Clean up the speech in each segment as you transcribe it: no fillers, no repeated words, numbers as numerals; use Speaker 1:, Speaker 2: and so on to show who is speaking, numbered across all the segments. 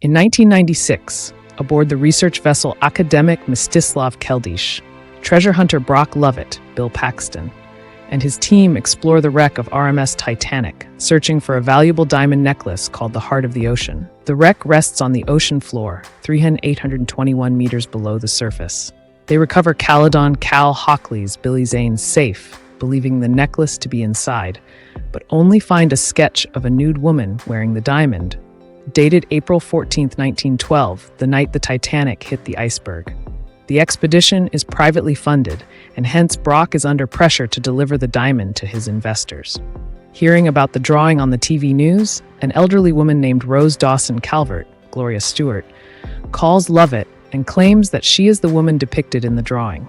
Speaker 1: In 1996, aboard the research vessel Akademik Mstislav Keldysh, treasure hunter Brock Lovett, Bill Paxton, and his team explore the wreck of RMS Titanic, searching for a valuable diamond necklace called the Heart of the Ocean. The wreck rests on the ocean floor, 821 meters below the surface. They recover Caledon Hockley's Billy Zane's safe, believing the necklace to be inside, but only find a sketch of a nude woman wearing the diamond, dated April 14, 1912, the night the Titanic hit the iceberg. The expedition is privately funded, and hence Brock is under pressure to deliver the diamond to his investors. Hearing about the drawing on the TV news, an elderly woman named Rose Dawson Calvert, Gloria Stuart, calls Lovett and claims that she is the woman depicted in the drawing.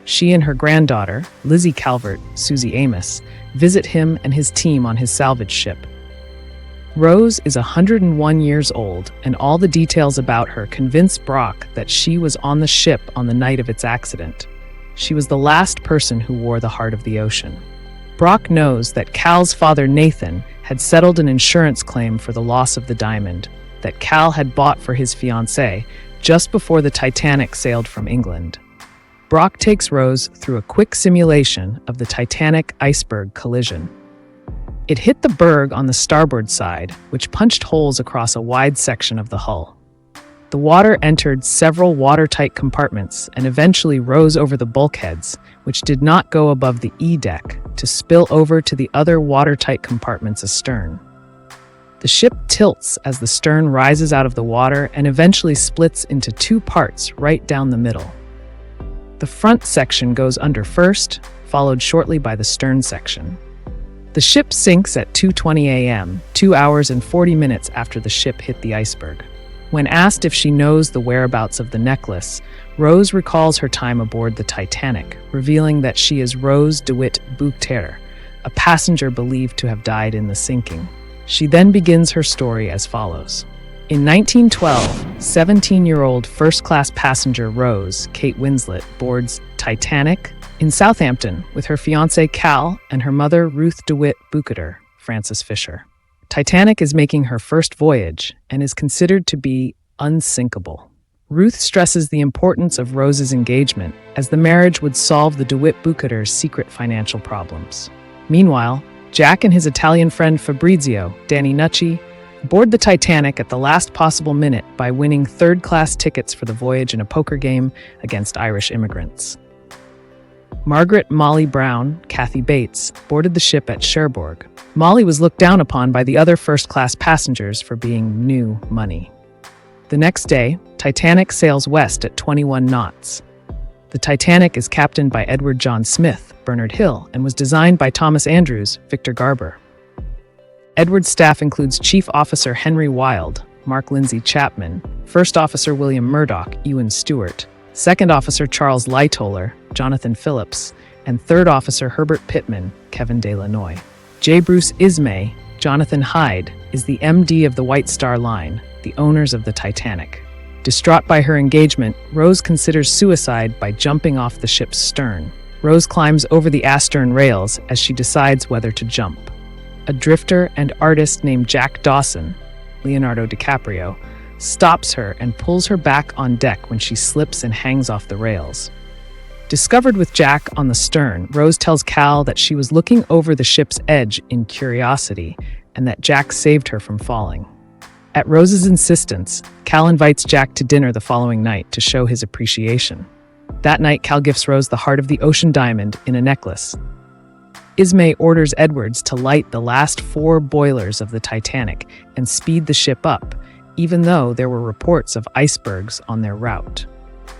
Speaker 1: She and her granddaughter, Lizzy Calvert, Suzy Amis, visit him and his team on his salvage ship. Rose is 101 years old, and all the details about her convince Brock that she was on the ship on the night of its accident. She was the last person who wore the Heart of the Ocean. Brock knows that Cal's father, Nathan, had settled an insurance claim for the loss of the diamond that Cal had bought for his fiance just before the Titanic sailed from England. Brock takes Rose through a quick simulation of the Titanic iceberg collision. It hit the berg on the starboard side, which punched holes across a wide section of the hull. The water entered several watertight compartments and eventually rose over the bulkheads, which did not go above the E-deck, to spill over to the other watertight compartments astern. The ship tilts as the stern rises out of the water and eventually splits into two parts right down the middle. The front section goes under first, followed shortly by the stern section. The ship sinks at 2:20 a.m., 2 hours and 40 minutes after the ship hit the iceberg. When asked if she knows the whereabouts of the necklace, Rose recalls her time aboard the Titanic, revealing that she is Rose depicted, a passenger believed to have died in the sinking. She then begins her story as follows. In 1912, 17-year-old first-class passenger Rose, Kate Winslet, boards Titanic in Southampton with her fiance Cal and her mother Ruth DeWitt Bukater, Frances Fisher. Titanic is making her first voyage and is considered to be unsinkable. Ruth stresses the importance of Rose's engagement, as the marriage would solve the DeWitt Bukaters' secret financial problems. Meanwhile, Jack and his Italian friend Fabrizio, Danny Nucci, board the Titanic at the last possible minute by winning third-class tickets for the voyage in a poker game against Irish immigrants. Margaret Molly Brown, Kathy Bates, boarded the ship at Cherbourg. Molly was looked down upon by the other first-class passengers for being new money. The next day, Titanic sails west at 21 knots. The Titanic is captained by Edward John Smith, Bernard Hill, and was designed by Thomas Andrews, Victor Garber. Edward's staff includes Chief Officer Henry Wild, Mark Lindsay Chapman, First Officer William Murdoch, Ewan Stewart, Second Officer Charles Lightoller, Jonathan Phillips, and Third Officer Herbert Pittman, Kevin Delanoy. J. Bruce Ismay, Jonathan Hyde, is the MD of the White Star Line, the owners of the Titanic. Distraught by her engagement, Rose considers suicide by jumping off the ship's stern. Rose climbs over the astern rails as she decides whether to jump. A drifter and artist named Jack Dawson, Leonardo DiCaprio, stops her and pulls her back on deck when she slips and hangs off the rails. Discovered with Jack on the stern, Rose tells Cal that she was looking over the ship's edge in curiosity and that Jack saved her from falling. At Rose's insistence, Cal invites Jack to dinner the following night to show his appreciation. That night, Cal gifts Rose the Heart of the Ocean diamond in a necklace. Ismay orders Edwards to light the last 4 boilers of the Titanic and speed the ship up, even though there were reports of icebergs on their route.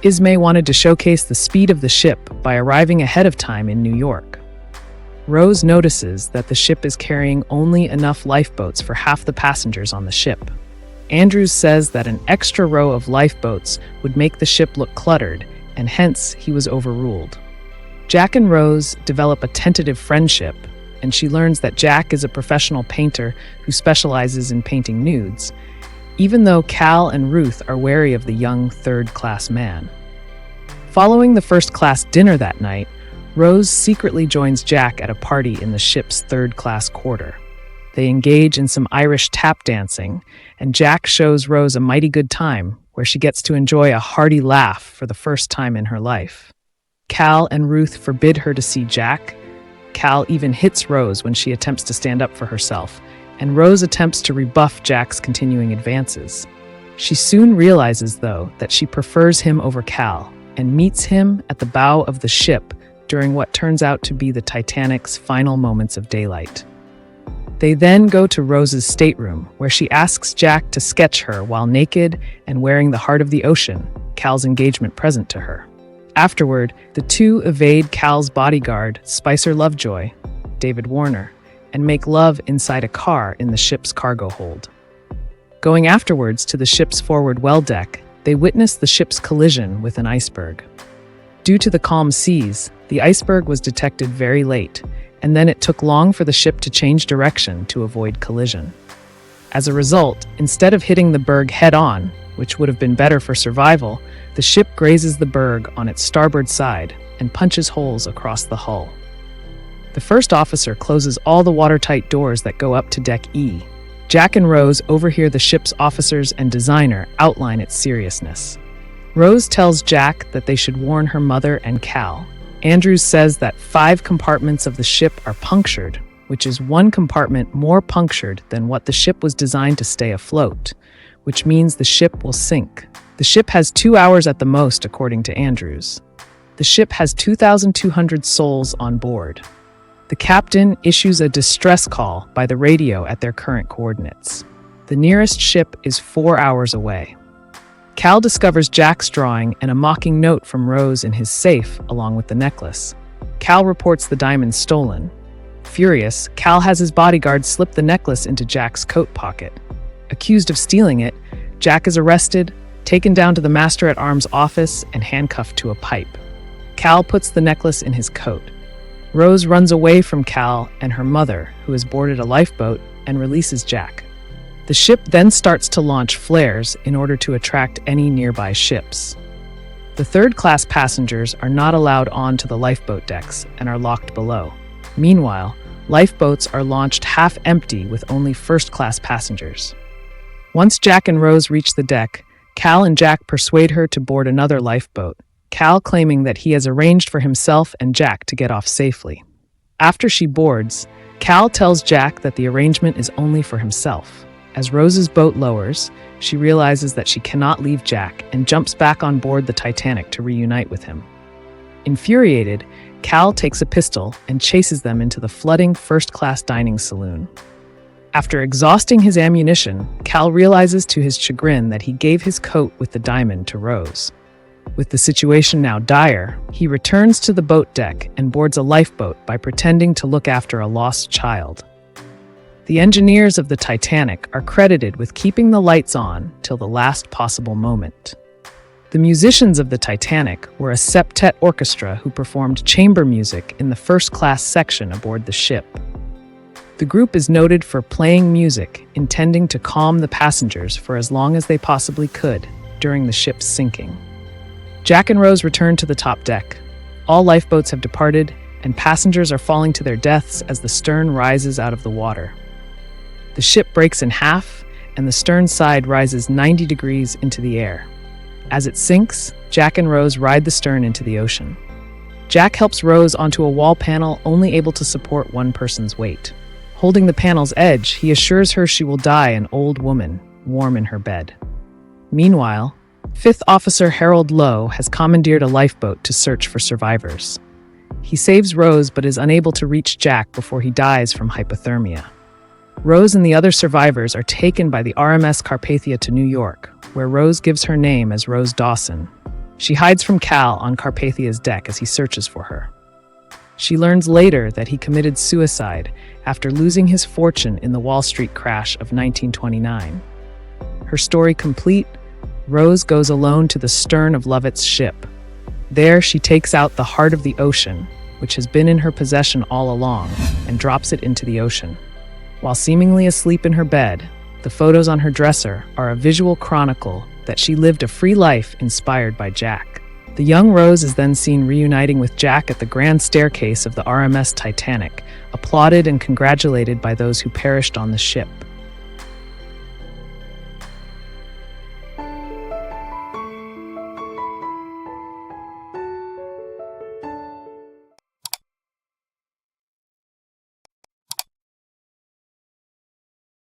Speaker 1: Ismay wanted to showcase the speed of the ship by arriving ahead of time in New York. Rose notices that the ship is carrying only enough lifeboats for half the passengers on the ship. Andrews says that an extra row of lifeboats would make the ship look cluttered, and hence he was overruled. Jack and Rose develop a tentative friendship, and she learns that Jack is a professional painter who specializes in painting nudes, even though Cal and Ruth are wary of the young third-class man. Following the first-class dinner that night, Rose secretly joins Jack at a party in the ship's third-class quarter. They engage in some Irish tap dancing, and Jack shows Rose a mighty good time, where she gets to enjoy a hearty laugh for the first time in her life. Cal and Ruth forbid her to see Jack. Cal even hits Rose when she attempts to stand up for herself, and Rose attempts to rebuff Jack's continuing advances. She soon realizes, though, that she prefers him over Cal, and meets him at the bow of the ship during what turns out to be the Titanic's final moments of daylight. They then go to Rose's stateroom, where she asks Jack to sketch her while naked and wearing the heart of the ocean, Cal's engagement present to her. Afterward, the two evade Cal's bodyguard, Spicer Lovejoy, David Warner, and make love inside a car in the ship's cargo hold. Going afterwards to the ship's forward well deck, they witness the ship's collision with an iceberg. Due to the calm seas, the iceberg was detected very late, and then it took long for the ship to change direction to avoid collision. As a result, instead of hitting the berg head-on, which would have been better for survival, the ship grazes the berg on its starboard side and punches holes across the hull. The first officer closes all the watertight doors that go up to Deck E. Jack and Rose overhear the ship's officers and designer outline its seriousness. Rose tells Jack that they should warn her mother and Cal. Andrews says that 5 compartments of the ship are punctured, which is 1 compartment more punctured than what the ship was designed to stay afloat, which means the ship will sink. The ship has 2 hours at the most, according to Andrews. The ship has 2,200 souls on board. The captain issues a distress call by the radio at their current coordinates. The nearest ship is 4 hours away. Cal discovers Jack's drawing and a mocking note from Rose in his safe, along with the necklace. Cal reports the diamond stolen. Furious, Cal has his bodyguard slip the necklace into Jack's coat pocket. Accused of stealing it, Jack is arrested, taken down to the Master-at-Arms office, and handcuffed to a pipe. Cal puts the necklace in his coat. Rose runs away from Cal and her mother, who has boarded a lifeboat, and releases Jack. The ship then starts to launch flares in order to attract any nearby ships. The third-class passengers are not allowed onto the lifeboat decks and are locked below. Meanwhile, lifeboats are launched half empty with only first-class passengers. Once Jack and Rose reach the deck, Cal and Jack persuade her to board another lifeboat, Cal claiming that he has arranged for himself and Jack to get off safely. After she boards, Cal tells Jack that the arrangement is only for himself. As Rose's boat lowers, she realizes that she cannot leave Jack and jumps back on board the Titanic to reunite with him. Infuriated, Cal takes a pistol and chases them into the flooding first-class dining saloon. After exhausting his ammunition, Cal realizes to his chagrin that he gave his coat with the diamond to Rose. With the situation now dire, he returns to the boat deck and boards a lifeboat by pretending to look after a lost child. The engineers of the Titanic are credited with keeping the lights on till the last possible moment. The musicians of the Titanic were a septet orchestra who performed chamber music in the first-class section aboard the ship. The group is noted for playing music intending to calm the passengers for as long as they possibly could during the ship's sinking. Jack and Rose return to the top deck. All lifeboats have departed, and passengers are falling to their deaths as the stern rises out of the water. The ship breaks in half, and the stern side rises 90 degrees into the air. As it sinks, Jack and Rose ride the stern into the ocean. Jack helps Rose onto a wall panel only able to support one person's weight. Holding the panel's edge, he assures her she will die an old woman, warm in her bed. Meanwhile, 5th Officer Harold Lowe has commandeered a lifeboat to search for survivors. He saves Rose but is unable to reach Jack before he dies from hypothermia. Rose and the other survivors are taken by the RMS Carpathia to New York, where Rose gives her name as Rose Dawson. She hides from Cal on Carpathia's deck as he searches for her. She learns later that he committed suicide after losing his fortune in the Wall Street crash of 1929. Her story complete, Rose goes alone to the stern of Lovett's ship. There she takes out the heart of the ocean, which has been in her possession all along, and drops it into the ocean. While seemingly asleep in her bed, the photos on her dresser are a visual chronicle that she lived a free life inspired by Jack. The young Rose is then seen reuniting with Jack at the grand staircase of the RMS Titanic, applauded and congratulated by those who perished on the ship.